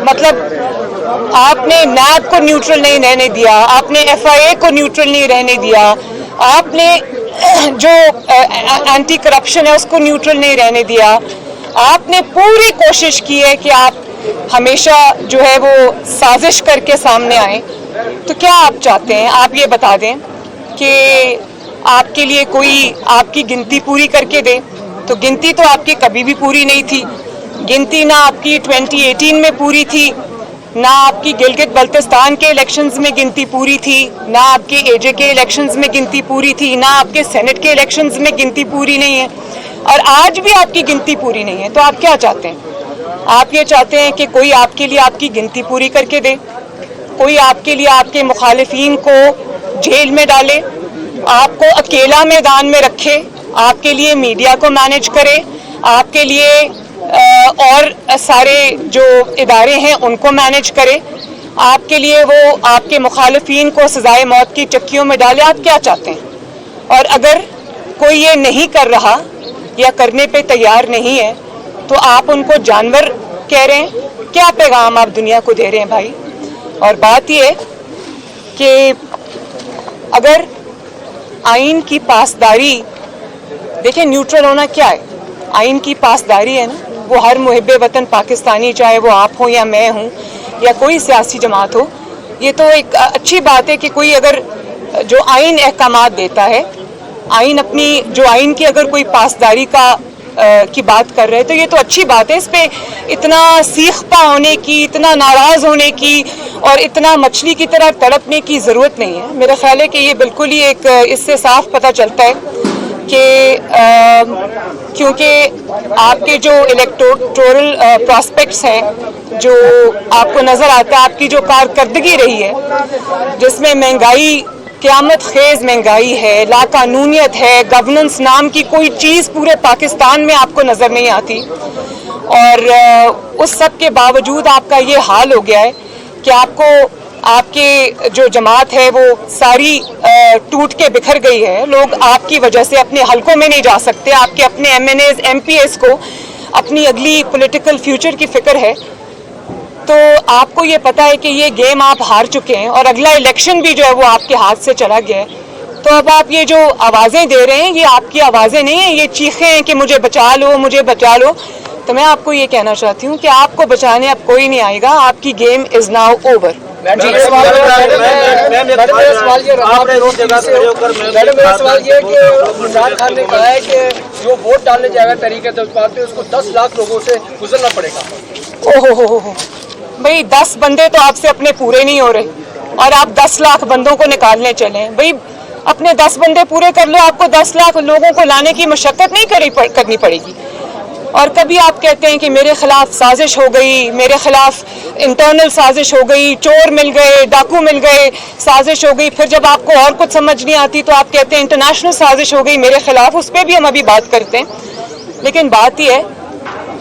مطلب آپ نے نیب کو نیوٹرل نہیں رہنے دیا, آپ نے FIA کو نیوٹرل نہیں رہنے دیا, آپ نے جو اینٹی کرپشن ہے اس کو نیوٹرل نہیں رہنے دیا, آپ نے پوری کوشش کی ہے کہ آپ ہمیشہ جو ہے وہ سازش کر کے سامنے آئیں. تو کیا آپ چاہتے ہیں؟ آپ یہ بتا دیں کہ آپ کے لیے کوئی آپ کی گنتی پوری کر کے دے. تو گنتی تو آپ کی کبھی بھی پوری نہیں تھی. گنتی نہ آپ کی 2018 میں پوری تھی, نہ آپ کی گلگت بلتستان کے الیکشنز میں گنتی پوری تھی, نہ آپ کے AJ کے الیکشنز میں گنتی پوری تھی, نہ آپ کے سینٹ کے الیکشنز میں گنتی پوری نہیں ہے, اور آج بھی آپ کی گنتی پوری نہیں ہے. تو آپ کیا چاہتے ہیں؟ آپ یہ چاہتے ہیں کہ کوئی آپ کے لیے آپ کی گنتی پوری کر کے دے, کوئی آپ کے لیے آپ کے مخالفین کو جیل میں ڈالے, آپ کو اکیلا میدان میں رکھے, آپ کے لیے میڈیا کو مینیج کرے, آپ کے لیے اور سارے جو ادارے ہیں ان کو مینیج کرے, آپ کے لیے وہ آپ کے مخالفین کو سزائے موت کی چکیوں میں ڈالے. آپ کیا چاہتے ہیں؟ اور اگر کوئی یہ نہیں کر رہا یا کرنے پہ تیار نہیں ہے تو آپ ان کو جانور کہہ رہے ہیں. کیا پیغام آپ دنیا کو دے رہے ہیں بھائی؟ اور بات یہ کہ اگر آئین کی پاسداری, دیکھیں نیوٹرل ہونا کیا ہے, آئین کی پاسداری ہے نا, وہ ہر محب وطن پاکستانی, چاہے وہ آپ ہوں یا میں ہوں یا کوئی سیاسی جماعت ہو, یہ تو ایک اچھی بات ہے کہ کوئی اگر جو آئین احکامات دیتا ہے, آئین اپنی جو آئین کی اگر کوئی پاسداری کی بات کر رہے تو یہ تو اچھی بات ہے. اس پہ اتنا سیخ پا ہونے کی, اتنا ناراض ہونے کی اور اتنا مچھلی کی طرح تڑپنے کی ضرورت نہیں ہے. میرا خیال ہے کہ یہ بالکل ہی ایک اس سے صاف پتہ چلتا ہے کہ کیونکہ آپ کے جو الیکٹورل پراسپیکٹس ہیں, جو آپ کو نظر آتا ہے, آپ کی جو کارکردگی رہی ہے جس میں مہنگائی, قیامت خیز مہنگائی ہے, لا قانونیت ہے, گورننس نام کی کوئی چیز پورے پاکستان میں آپ کو نظر نہیں آتی, اور اس سب کے باوجود آپ کا یہ حال ہو گیا ہے کہ آپ کے جو جماعت ہے وہ ساری ٹوٹ کے بکھر گئی ہے. لوگ آپ کی وجہ سے اپنے حلقوں میں نہیں جا سکتے, آپ کے اپنے MNAs MPs کو اپنی اگلی پولیٹیکل فیوچر کی فکر ہے. تو آپ کو یہ پتا ہے کہ یہ گیم آپ ہار چکے ہیں اور اگلا الیکشن بھی جو ہے وہ آپ کے ہاتھ سے چلا گیا ہے. تو اب آپ یہ جو آوازیں دے رہے ہیں یہ آپ کی آوازیں نہیں ہیں, یہ چیخیں ہیں کہ مجھے بچا لو, مجھے بچا لو. تو میں آپ کو یہ کہنا چاہتی ہوں کہ آپ کو بچانے اب کوئی نہیں آئے گا, آپ کی game is now over. Madam سوال یہ ہے کہ عمران خان نے کہا ہے کہ جو ووٹ ڈالنے جائے گا تحریک انصاف پہ اس کو 10 لاکھ لوگوں سے گزرنا پڑے گا. اوہ بھائی 10 بندے تو آپ سے اپنے پورے نہیں ہو رہے اور آپ 10 لاکھ بندوں کو نکالنے چلیں. بھائی اپنے 10 بندے پورے کر لو, آپ کو 10 لاکھ لوگوں کو لانے کی مشقت نہیں کرنی پڑے گی. اور کبھی آپ کہتے ہیں کہ میرے خلاف سازش ہو گئی, میرے خلاف انٹرنل سازش ہو گئی, چور مل گئے, ڈاکو مل گئے, سازش ہو گئی. پھر جب آپ کو اور کچھ سمجھ نہیں آتی تو آپ کہتے ہیں انٹرنیشنل سازش ہو گئی میرے خلاف, اس پہ بھی ہم ابھی بات کرتے ہیں. لیکن بات یہ ہے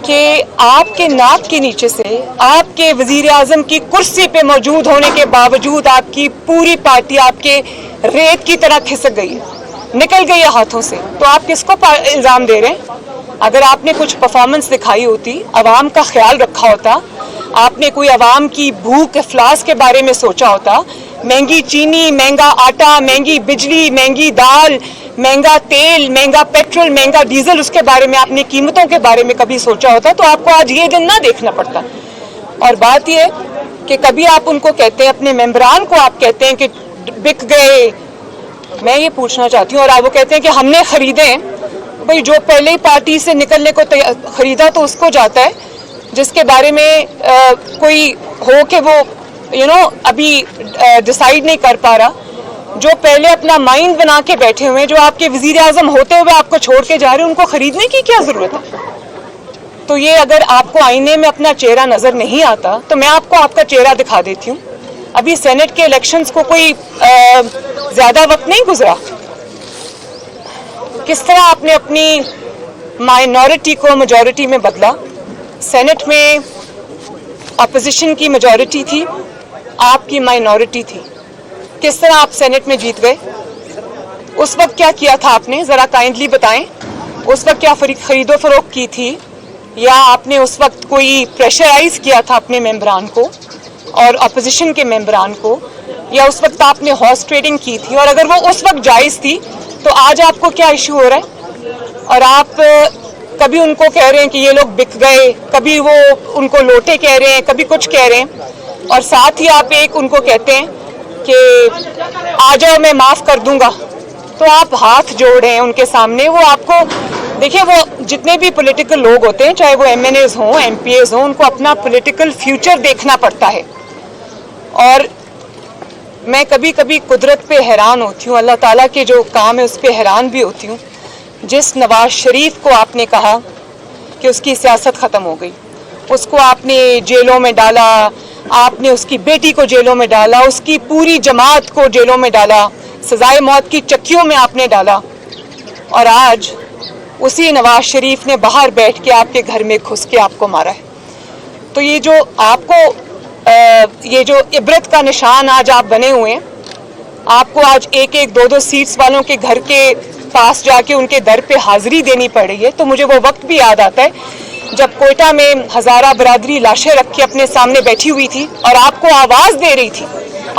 کہ آپ کے ناک کے نیچے سے آپ کے وزیر اعظم کی کرسی پہ موجود ہونے کے باوجود آپ کی پوری پارٹی آپ کے ریت کی طرح کھسک گئی ہے, نکل گئی ہے ہاتھوں سے. تو آپ کس کو الزام دے رہے ہیں؟ اگر آپ نے کچھ پرفارمنس دکھائی ہوتی, عوام کا خیال رکھا ہوتا, آپ نے کوئی عوام کی بھوک افلاس کے بارے میں سوچا ہوتا, مہنگی چینی, مہنگا آٹا, مہنگی بجلی, مہنگی دال, مہنگا تیل, مہنگا پیٹرول, مہنگا ڈیزل, اس کے بارے میں آپ نے قیمتوں کے بارے میں کبھی سوچا ہوتا تو آپ کو آج یہ دن نہ دیکھنا پڑتا. اور بات یہ ہے کہ کبھی آپ ان کو کہتے ہیں, اپنے ممبران کو آپ کہتے ہیں کہ بک گئے. میں یہ پوچھنا چاہتی ہوں, اور آپ وہ کہتے ہیں کہ ہم نے خریدے ہیں. بھائی جو پہلے ہی پارٹی سے نکلنے کو خریدا تو اس کو جاتا ہے, جس کے بارے میں کوئی ہو کہ وہ ابھی ڈیسائیڈ نہیں کر پا رہا, جو پہلے اپنا مائنڈ بنا کے بیٹھے ہوئے ہیں, جو آپ کے وزیر اعظم ہوتے ہوئے آپ کو چھوڑ کے جا رہے ہیں, ان کو خریدنے کی کیا ضرورت ہے؟ تو یہ اگر آپ کو آئینے میں اپنا چہرہ نظر نہیں آتا تو میں آپ کو آپ کا چہرہ دکھا دیتی ہوں. ابھی سینٹ کے الیکشنز کو کوئی زیادہ وقت نہیں گزرا, کس طرح آپ نے اپنی مائنورٹی کو میجورٹی میں بدلا. سینٹ میں اپوزیشن کی میجورٹی تھی, آپ کی مائنورٹی تھی. کس طرح آپ سینٹ میں جیت گئے؟ اس وقت کیا کیا تھا آپ نے, ذرا کائنڈلی بتائیں. اس وقت کیا خرید و فروخت کی تھی, या आपने उस वक्त कोई प्रेशराइज किया था अपने मेंबरान को और अपोजिशन के मेंबरान को, या उस वक्त आपने हॉर्स ट्रेडिंग की थी, और अगर वो उस वक्त जायज़ थी तो आज आपको क्या इशू हो रहा है? और आप कभी उनको कह रहे हैं कि ये लोग बिक गए, कभी वो उनको लोटे कह रहे हैं, कभी कुछ कह रहे हैं, और साथ ही आप एक उनको कहते हैं कि आ जाओ मैं माफ़ कर दूंगा। तो आप हाथ जोड़ रहे हैं उनके सामने। वो आपको देखिए, वो जितने भी पॉलिटिकल लोग होते हैं, चाहे वो MNAs हों, MPAs हों, उनको अपना पॉलिटिकल फ्यूचर देखना पड़ता है। और मैं कभी कभी कुदरत पे हैरान होती हूँ, अल्लाह ताला के जो काम है उस पे हैरान भी होती हूँ। जिस नवाज शरीफ को आपने कहा कि उसकी सियासत ख़त्म हो गई, उसको आपने जेलों में डाला, आपने उसकी बेटी को जेलों में डाला, उसकी पूरी जमात को जेलों में डाला, सजाए मौत की चक्कियों में आपने डाला, और आज उसी नवाज शरीफ ने बाहर बैठ के आपके घर में घुस के आपको मारा है। तो ये जो आपको ये जो इबरत का निशान आज आप बने हुए हैं, आपको आज एक एक दो दो सीट्स वालों के घर के पास जाके उनके दर पे हाजिरी देनी पड़ रही है। तो मुझे वो वक्त भी याद आता है जब कोयटा में हज़ारा बरादरी लाशें रख के अपने सामने बैठी हुई थी और आपको आवाज़ दे रही थी।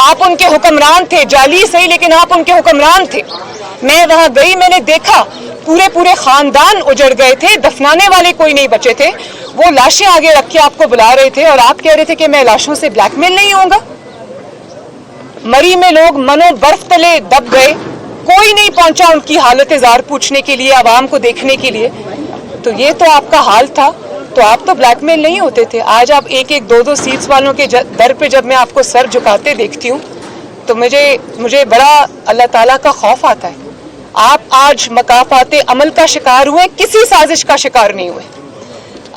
आप उनके हुक्मरान थे, जाली सही लेकिन आप उनके हुक्मरान थे। मैं वहाँ गई, मैंने देखा पूरे पूरे खानदान उजड़ गए थे, दफनाने वाले कोई नहीं बचे थे। वो लाशें आगे रख के आपको बुला रहे थे और आप कह रहे थे कि मैं लाशों से ब्लैकमेल नहीं होऊंगा। मरी में लोग मनो बर्फ तले दब गए, कोई नहीं पहुंचा उनकी हालत ज़ार पूछने के लिए, आवाम को देखने के लिए। तो ये तो आपका हाल था, तो आप तो ब्लैकमेल नहीं होते थे। आज आप एक एक दो दो सीट्स वालों के दर पे जब मैं आपको सर झुकाते देखती हूँ तो मुझे बड़ा अल्लाह ताला का खौफ आता है। आप आज मकाफाते अमल का शिकार हुए, किसी साजिश का शिकार नहीं हुए।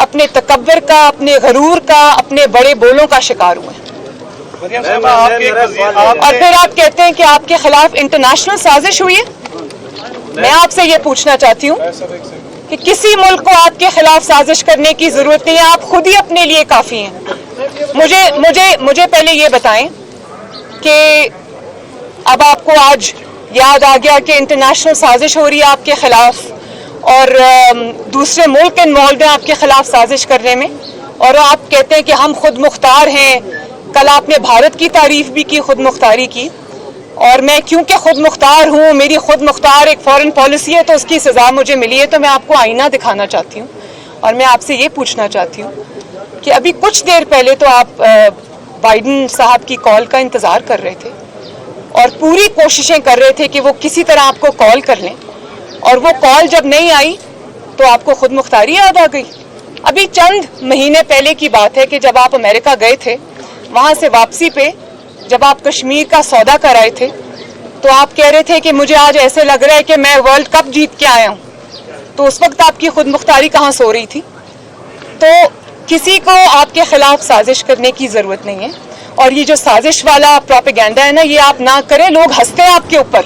अपने तकब्बर का, अपने गरूर का, अपने बड़े बोलों का शिकार हुए। और फिर आप कहते हैं कि आपके खिलाफ इंटरनेशनल साजिश हुई है। मैं आपसे ये पूछना चाहती हूँ कि किसी मुल्क को आपके खिलाफ साजिश करने की जरूरत नहीं है, आप खुद ही अपने लिए काफी हैं। मुझे पहले ये बताएं कि अब आपको आज याद आ गया कि इंटरनेशनल साजिश हो रही है आपके खिलाफ, और दूसरे मुल्क इन्वॉल्व हैं आपके खिलाफ साजिश करने में, और आप कहते हैं कि हम खुद मुख्तार हैं। कल आपने भारत की तारीफ भी की, खुद मुख्तारी की, और मैं क्योंकि खुद मुख्तार हूँ, मेरी खुद मुख्तार एक फॉरेन पॉलिसी है, तो उसकी सज़ा मुझे मिली है। तो मैं आपको आईना दिखाना चाहती हूँ और मैं आपसे ये पूछना चाहती हूँ कि अभी कुछ देर पहले तो आप बाइडन साहब की कॉल का इंतज़ार कर रहे थे और पूरी कोशिशें कर रहे थे कि वो किसी तरह आपको कॉल कर लें, और वो कॉल जब नहीं आई तो आपको खुद मुख्तारी याद आ गई। अभी चंद महीने पहले की बात है कि जब आप अमेरिका गए थे, वहाँ से वापसी पे जब आप कश्मीर का सौदा कर आए थे तो आप कह रहे थे कि मुझे आज ऐसे लग रहा है कि मैं वर्ल्ड कप जीत के आया हूँ। तो उस वक्त आपकी खुद मुख्तारी कहाँ सो रही थी? तो किसी को आपके खिलाफ साजिश करने की ज़रूरत नहीं है, और ये जो साजिश वाला प्रोपेगेंडा है ना, ये आप ना करें। लोग हंसते हैं आपके ऊपर,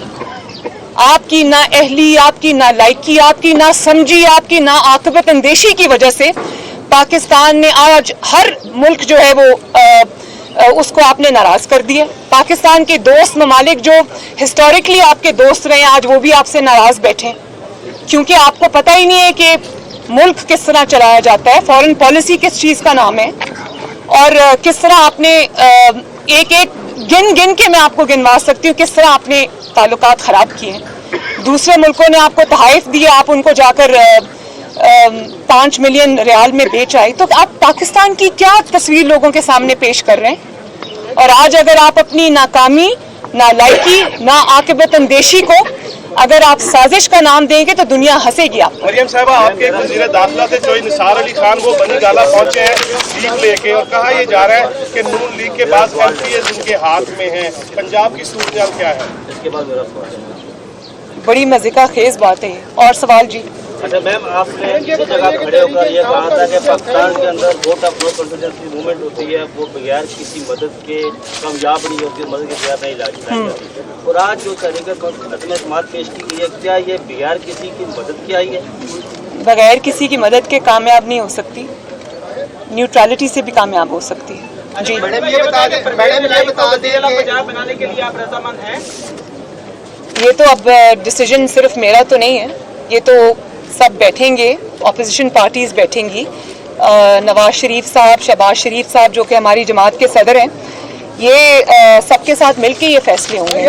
आपकी ना अहली, आपकी ना लायकी, आपकी ना समझी, आपकी ना आकबत अंदेशी की वजह से पाकिस्तान ने आज हर मुल्क जो है वो उसको आपने नाराज कर दिया। पाकिस्तान के दोस्त ममालिक जो हिस्टोरिकली आपके दोस्त रहे, आज वो भी आपसे नाराज बैठे, क्योंकि आपको पता ही नहीं है कि मुल्क किस तरह चलाया जाता है, फॉरेन पॉलिसी किस चीज़ का नाम है, और किस तरह आपने एक एक गिन के मैं आपको गिनवा सकती हूँ किस तरह आपने ताल्लुकात ख़राब किए। दूसरे मुल्कों ने आपको तहाइफ दिए, आप उनको जाकर 5 मिलियन रियाल में बेच आए। तो आप पाकिस्तान की क्या तस्वीर लोगों के सामने पेश कर रहे हैं? और आज अगर आप अपनी नाकामी, नालायकी, ना आकिबत अंदेशी को अगर आप साजिश का नाम देंगे तो दुनिया हंसेगी आप। मरियम साहबा, आपके वज़ीर दाखिला थे जो निसार अली खान वो बनी गाला पहुंचे हैं लीग लेके, और कहा ये जा रहा है कि नून लीग के बाद MPs उनके हाथ में हैं। पंजाब की सूरत क्या है? इसके बाद मेरा सवाल। बड़ी मज़े का खेज बात है। और सवाल जी? अच्छा मैम, आपने इस जगह खड़े होकर ये कहा था कि पाकिस्तान के अंदर वोट ऑफ नो कॉन्फिडेंस की मूवमेंट होती है, वो बगैर किसी मदद के कामयाब नहीं होती, मदद के बगैर नहीं लाती। और आज जो तरीके समात पेश की गई है, क्या ये बगैर किसी की मदद की आई है? बगैर किसी की मदद के कामयाब नहीं हो सकती, न्यूट्रलिटी से भी कामयाब हो सकती है। जी बनाने के लिए आप रजामंद हैं? ये तो अब डिसीजन सिर्फ मेरा तो नहीं है, ये तो सब बैठेंगे, ऑपोजिशन पार्टीज बैठेंगी, नवाज शरीफ साहब, शहबाज शरीफ साहब जो कि हमारी जमात के सदर हैं, ये सबके साथ मिलकर ये फैसले होंगे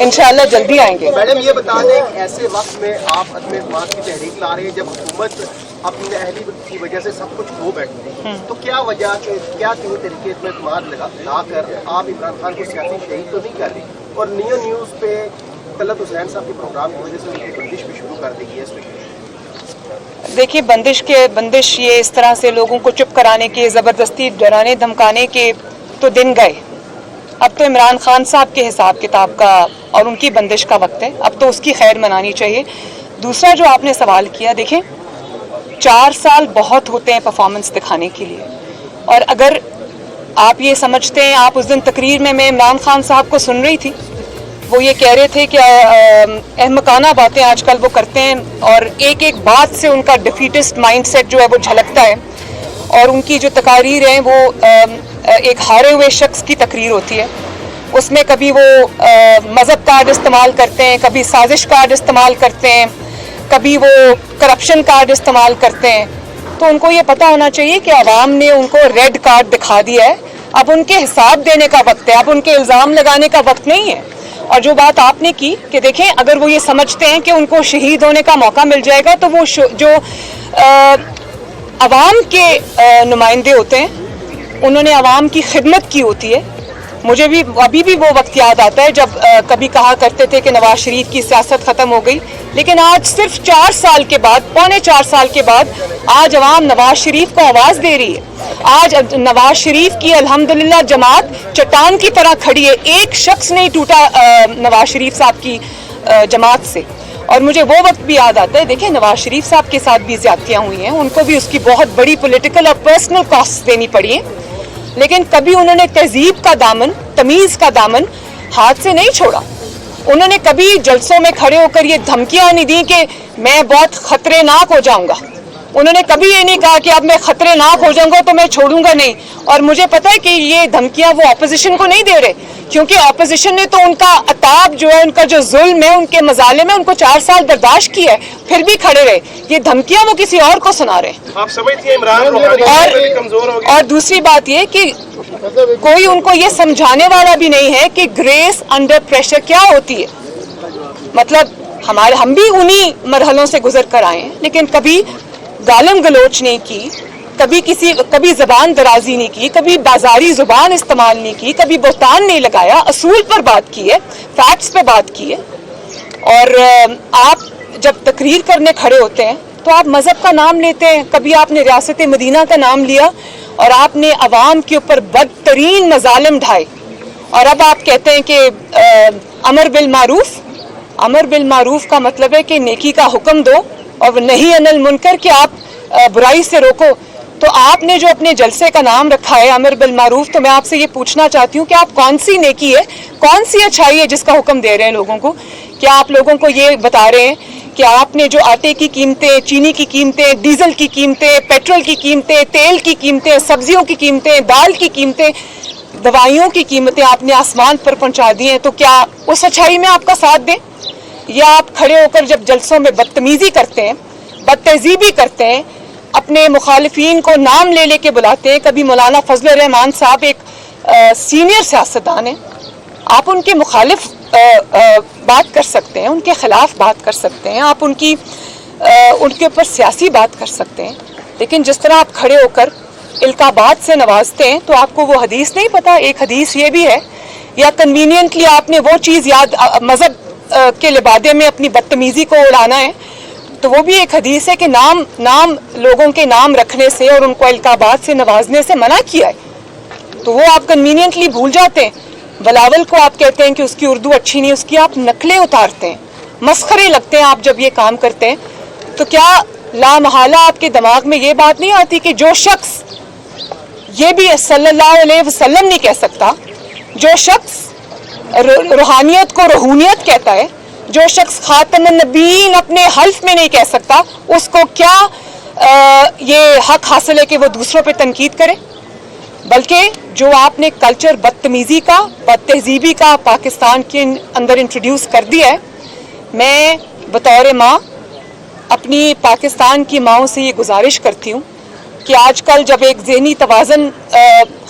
इंशाल्लाह जल्दी आएंगे। मैडम ये बता दें कि ऐसे वक्त में आप अदम एतमाद की तहरीक ला रहे हैं जब हुकूमत अपनी अहली की वजह से सब कुछ खो बैठी है, तो क्या वजह, क्या क्यों तरीके अदम एतमाद ला कर आप इमरान खान को सियासी शहीद तो नहीं कर रही, और नियो न्यूज़ पे तलत हुसैन साहब के प्रोग्राम की वजह से उनकी बंदिश भी शुरू कर दी है इस वजह। देखिए बंदिश ये इस तरह से लोगों को चुप कराने के, ज़बरदस्ती डराने धमकाने के तो दिन गए। अब तो इमरान खान साहब के हिसाब किताब का और उनकी बंदिश का वक्त है, अब तो उसकी खैर मनानी चाहिए। दूसरा जो आपने सवाल किया, देखें 4 साल बहुत होते हैं परफॉर्मेंस दिखाने के लिए, और अगर आप ये समझते हैं, आप उस दिन तकरीर में मैं इमरान खान साहब को सुन रही थी, वो ये कह रहे थे कि अहमकाना बातें आजकल वो करते हैं और एक एक बात से उनका डिफीटिस्ट माइंडसेट जो है वो झलकता है, और उनकी जो तकारीर हैं वो एक हारे हुए शख्स की तकरीर होती है। उसमें कभी वो मज़हब कार्ड इस्तेमाल करते हैं, कभी साजिश कार्ड इस्तेमाल करते हैं, कभी वो करप्शन कार्ड इस्तेमाल करते हैं। तो उनको ये पता होना चाहिए कि आवाम ने उनको रेड कार्ड दिखा दिया है, अब उनके हिसाब देने का वक्त है, अब उनके इल्ज़ाम लगाने का वक्त नहीं है। और जो बात आपने की कि देखें, अगर वो ये समझते हैं कि उनको शहीद होने का मौका मिल जाएगा, तो वो जो आवाम के नुमाइंदे होते हैं, उन्होंने आवाम की खिदमत की होती है। मुझे भी अभी भी वो वक्त याद आता है जब कभी कहा करते थे कि नवाज शरीफ की सियासत ख़त्म हो गई, लेकिन आज सिर्फ 4 साल के बाद, पौने 4 साल के बाद, आज अवाम नवाज शरीफ को आवाज़ दे रही है। आज नवाज शरीफ की अल्हम्दुलिल्लाह जमात चट्टान की तरह खड़ी है, एक शख्स नहीं टूटा नवाज शरीफ साहब की जमात से। और मुझे वो वक्त भी याद आता है, देखिए नवाज शरीफ साहब के साथ भी ज़्यादतियाँ हुई हैं, उनको भी उसकी बहुत बड़ी पॉलिटिकल और पर्सनल कॉस्ट देनी पड़ी है, लेकिन कभी उन्होंने तहजीब का दामन, तमीज़ का दामन हाथ से नहीं छोड़ा। उन्होंने कभी जलसों में खड़े होकर ये धमकियां नहीं दी कि मैं बहुत खतरनाक हो जाऊंगा। उन्होंने कभी ये नहीं कहा कि अब मैं खतरनाक हो जाऊंगा तो मैं छोड़ूंगा नहीं। और मुझे पता है कि ये धमकियां वो ऑपोजिशन को नहीं दे रहे, क्योंकि ऑपोजिशन ने तो उनका अताब जो है, उनका जो जुल्म है, उनके मजाले में उनको 4 साल बर्दाश्त किया है, फिर भी खड़े रहे। ये धमकियां वो किसी और को सुना रहे हैं। आप समझती हैं इमरान रूहानी कमजोर हो गए? और दूसरी बात ये कि कोई उनको ये समझाने वाला भी नहीं है कि ग्रेस अंडर प्रेशर क्या होती है। मतलब हम भी उन्हीं मरहलों से गुजर कर आए हैं, लेकिन कभी गालम गलोच नहीं की, कभी जबान दराजी नहीं की, कभी बाजारी जुबान इस्तेमाल नहीं की, कभी बोहतान नहीं लगाया, असूल पर बात की है, फैक्ट्स पे बात की है। और आप जब तकरीर करने खड़े होते हैं तो आप मज़हब का नाम लेते हैं। कभी आपने रियासत मदीना का नाम लिया और आपने अवाम के ऊपर बदतरीन मजालिम ढाए, और अब आप कहते हैं कि अमर बिल मारूफ। अमर बिल मारूफ का मतलब है कि नेकी का हुक्म दो और नहीं अनिल मुनकर, कि आप बुराई से रोको। तो आपने जो अपने जलसे का नाम रखा है अमर बिल मारूफ, तो मैं आपसे ये पूछना चाहती हूँ कि आप कौन सी नेकी है, कौन सी अच्छाई है जिसका हुक्म दे रहे हैं लोगों को? क्या आप लोगों को ये बता रहे हैं कि आपने जो आटे की कीमतें, चीनी की कीमतें, डीजल की कीमतें, पेट्रोल की कीमतें, तेल की कीमतें, सब्जियों की कीमतें, दाल की कीमतें, दवाइयों की कीमतें आपने आसमान पर पहुंचा दी हैं, तो क्या उस अच्छाई में आपका साथ दें? या आप खड़े होकर जब जलसों में बदतमीजी करते हैं, बदतहजीबी करते हैं, अपने मुखालिफिन को नाम ले लेके बुलाते हैं? कभी मौलाना फजल रहमान साहब एक सीनियर सियासतदान हैं, आप उनके मुखालिफ बात कर सकते हैं, उनके खिलाफ बात कर सकते हैं, आप उनके ऊपर सियासी बात कर सकते हैं, लेकिन जिस तरह आप खड़े होकर इल्काबात से नवाजते हैं, तो आपको वो हदीस नहीं पता? एक हदीस ये भी है, या कन्वीनियंटली आपने वो चीज़ याद, मज़हब के लिबादे में अपनी बदतमीज़ी को उड़ाना है, तो वो भी एक हदीस है कि नाम लोगों के नाम रखने से और उनको इल्काबात से नवाजने से मना किया है, तो वो आप कन्वीनियंटली भूल जाते हैं। बिलावल को आप कहते हैं कि उसकी उर्दू अच्छी नहीं, उसकी आप नकलें उतारते हैं, मस्खरे लगते हैं आप जब ये काम करते हैं। तो क्या लामहाला आपके दिमाग में ये बात नहीं आती कि जो शख्स ये भी सल्लल्लाहु अलैहि वसल्लम नहीं कह सकता, जो शख्स रूहानियत को रूहानियत कहता है, जो शख्स खातमुन नबीन अपने हल्फ में नहीं कह सकता, उसको क्या ये हक हासिल है कि वो दूसरों पे तनकीद करे? बल्कि जो आपने कल्चर बदतमीज़ी का, बदतहजीबी का पाकिस्तान के अंदर इंट्रोड्यूस कर दिया है, मैं बतौर माँ अपनी पाकिस्तान की माओं से ये गुजारिश करती हूँ कि आजकल जब एक ज़हनी तवाज़न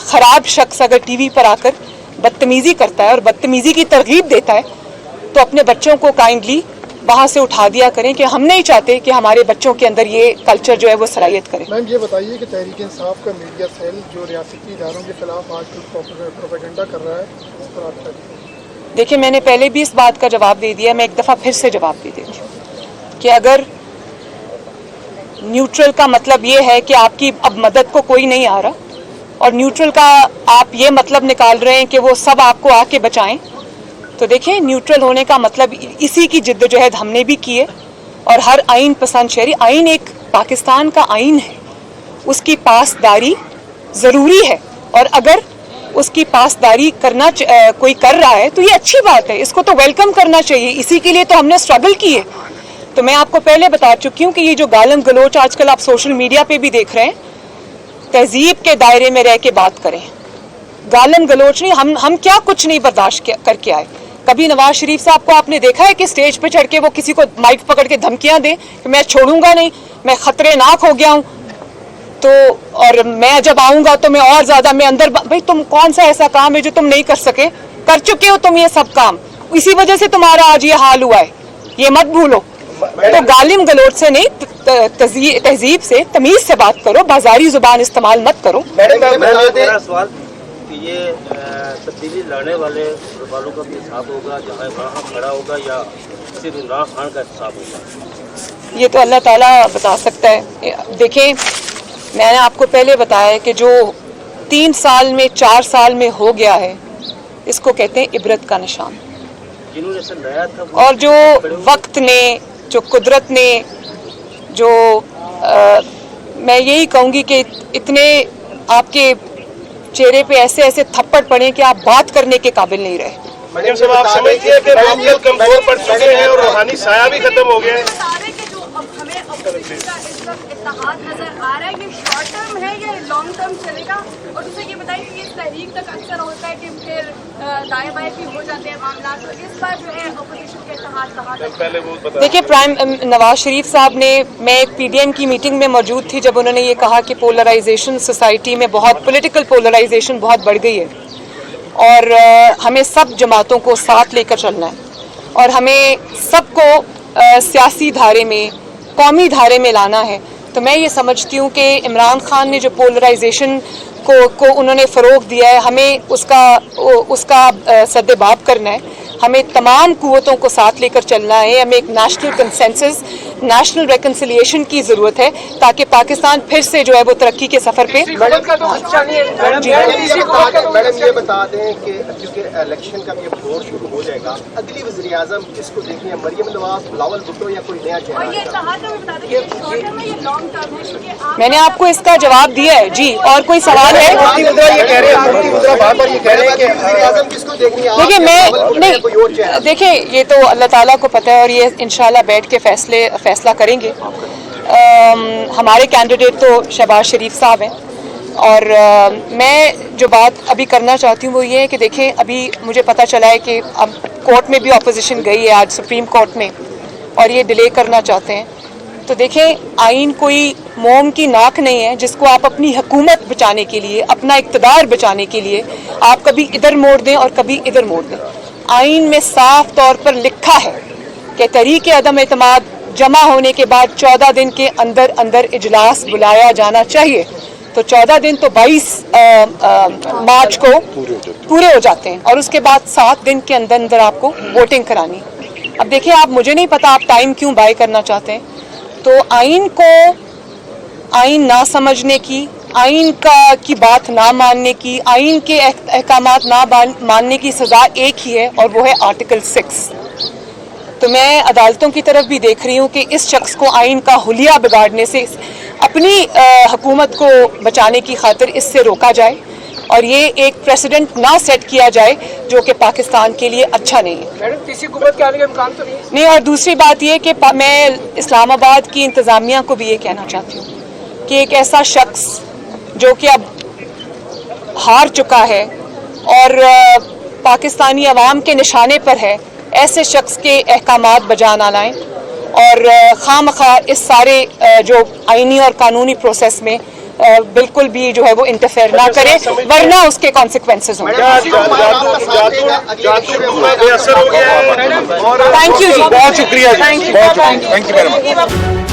ख़राब शख्स अगर टीवी पर आकर बदतमीज़ी करता है और बदतमीज़ी की तरगीब देता है तो अपने बच्चों को काइंडली वहाँ से उठा दिया करें कि हम नहीं चाहते कि हमारे बच्चों के अंदर ये कल्चर जो है वो सरायत करे। मैम ये बताइए कि तहरीक इंसाफ का मीडिया सेल जो रियासती इदारों के खिलाफ आज प्रोपेगेंडा कर रहा है, इस पर आप क्या कहेंगे? देखिए, मैंने पहले भी इस बात का जवाब दे दिया, मैं एक दफ़ा फिर से जवाब दे देती हूँ कि अगर न्यूट्रल का मतलब ये है कि आपकी अब मदद को कोई नहीं आ रहा और न्यूट्रल का आप ये मतलब निकाल रहे हैं कि वो सब आपको आके बचाएं, तो देखिए न्यूट्रल होने का मतलब इसी की जिद्दोजहद हमने भी की है। और हर आइन पसंद शहरी, आइन एक पाकिस्तान का आइन है, उसकी पासदारी ज़रूरी है और अगर उसकी पासदारी करना कोई कर रहा है तो ये अच्छी बात है, इसको तो वेलकम करना चाहिए, इसी के लिए तो हमने स्ट्रगल की है। तो मैं आपको पहले बता चुकी हूँ कि ये जो गालम गलोच आजकल आप सोशल मीडिया पे भी देख रहे हैं, तहजीब के दायरे में रह के बात करें। गालम गलोच नहीं, हम क्या कुछ नहीं बर्दाश्त करके आए। कभी नवाज शरीफ साहब को आपने देखा है कि स्टेज पे चढ़ के वो किसी को माइक पकड़ के धमकियां दें कि मैं छोड़ूंगा नहीं, मैं खतरनाक हो गया हूं, तो और मैं जब आऊंगा तो मैं और ज्यादा मैं अंदर। भाई तुम कौन सा ऐसा काम है जो तुम नहीं कर सके? कर चुके हो तुम ये सब काम, इसी वजह से तुम्हारा आज ये हाल हुआ है, ये मत भूलो। तो गालिम गलोच से नहीं, तहजीब से तमीज से बात करो, बाजारी जुबान इस्तेमाल मत करो। मेरा सवाल कि ये तब्दीली लाने वालों का भी हिसाब होगा, जहाँ वहाँ खड़ा होगा, या सिर्फ इमरान खान का हिसाब होगा? ये तो अल्लाह ताला बता सकता है। देखें, मैंने आपको पहले बताया कि जो 3 साल में 4 साल में हो गया है, इसको कहते हैं इबरत का निशान। जिन्होंने इसे लाया था और जो वक्त ने, जो कुदरत ने, जो मैं यही कहूँगी कि इतने आपके चेहरे पे ऐसे ऐसे थप्पड़ पड़े कि आप बात करने के काबिल नहीं रहे। मैडम साहब, आप समझती हैं कि लोकल कमजोर पड़ चुके हैं और रूहानी साया भी खत्म हो गया है? इत्तेहाद नजर आ रहा है, ये शॉर्ट टर्म है या लॉन्ग टर्म चलेगा? और दूसरा ये बताइए कि इस तहरीक तक अक्सर होता है कि फिर दाएं बाएं भी हो जाते हैं मामला, तो इस बार जो है अपोजिशन के इत्तेहाद कहाँ तक? पहले वो बता। देखिए, नवाज शरीफ साहब ने, मैं एक PDM की मीटिंग में मौजूद थी जब उन्होंने ये कहा कि पोलराइजेशन सोसाइटी में बहुत, पॉलिटिकल पोलराइजेशन बहुत बढ़ गई है और हमें सब जमातों को साथ लेकर चलना है और हमें सबको सियासी धारे में, कौमी धारे में लाना है। तो मैं ये समझती हूँ कि इमरान खान ने जो पोलराइजेशन को उन्होंने फ़रोग दिया है, हमें उसका सद्देबाब करना है, हमें तमाम कुव्वतों को साथ लेकर चलना है, हमें एक नेशनल कंसेंसस, नेशनल रेकन्सिलिएशन की ज़रूरत है ताकि पाकिस्तान फिर से जो है वो तरक्की के सफ़र पे। मैडम ये बता दें कि क्योंकि इलेक्शन का भी दौर शुरू हो जाएगा, अगली वज़ीर आज़म किसको देखनी है, मरियम नवाज, बिलावल भुट्टो या कोई नया चेहरा? और ये इत्तेहाद में बता दें कि शॉर्ट टर्म है या लॉन्ग टर्म है, क्योंकि आप मैंने आपको इसका जवाब दिया है जी। और कोई सवाल है? देखिए, मैं नहीं, देखिए ये तो अल्लाह ताला को पता है और ये इंशाल्लाह बैठ के फैसला करेंगे। हमारे कैंडिडेट तो शहबाज शरीफ साहब हैं और मैं जो बात अभी करना चाहती हूँ वो ये है कि देखिए, अभी मुझे पता चला है कि अब कोर्ट में भी अपोजिशन गई है आज सुप्रीम कोर्ट में और ये डिले करना चाहते हैं। तो देखें, आइन कोई मोम की नाक नहीं है जिसको आप अपनी हुकूमत बचाने के लिए, अपना इक़्तिदार बचाने के लिए आप कभी इधर मोड़ दें और कभी इधर मोड़ दें। आइन में साफ तौर पर लिखा है कि तहरीक अदम एतमाद जमा होने के बाद 14 दिन के अंदर अंदर इजलास बुलाया जाना चाहिए। तो 14 दिन तो 22 मार्च को पूरे हो जाते हैं और उसके बाद 7 दिन के अंदर अंदर आपको वोटिंग करानी। अब देखिए, आप, मुझे नहीं पता आप टाइम क्यों बाय करना चाहते हैं। तो आइन को, आइन ना समझने की, आइन की बात ना मानने की, आइन के अहकामात ना मानने की सज़ा एक ही है और वो है आर्टिकल 6। तो मैं अदालतों की तरफ भी देख रही हूँ कि इस शख्स को आइन का हुलिया बिगाड़ने से, अपनी हुकूमत को बचाने की खातिर इससे रोका जाए और ये एक प्रेसिडेंट ना सेट किया जाए जो कि पाकिस्तान के लिए अच्छा नहीं है। मैडम, तीसरी हुकूमत के आने का इम्कान तो नहीं? और दूसरी बात ये कि मैं इस्लामाबाद की इंतज़ामिया को भी ये कहना चाहती हूँ कि एक ऐसा शख्स जो कि अब हार चुका है और पाकिस्तानी अवाम के निशाने पर है, ऐसे शख्स के अहकामात बजा ना लाएं اور खामखा इस सारे जो आईनी और कानूनी प्रोसेस में बिल्कुल भी जो है वो इंटरफेयर ना करे, वरना उसके कॉन्सिक्वेंसेस होंगे। बेअसर हो गया है। थैंक यू जी, बहुत शुक्रिया जी, थैंक यू, बहुत शुक्रिया, थैंक यू वेरी मच।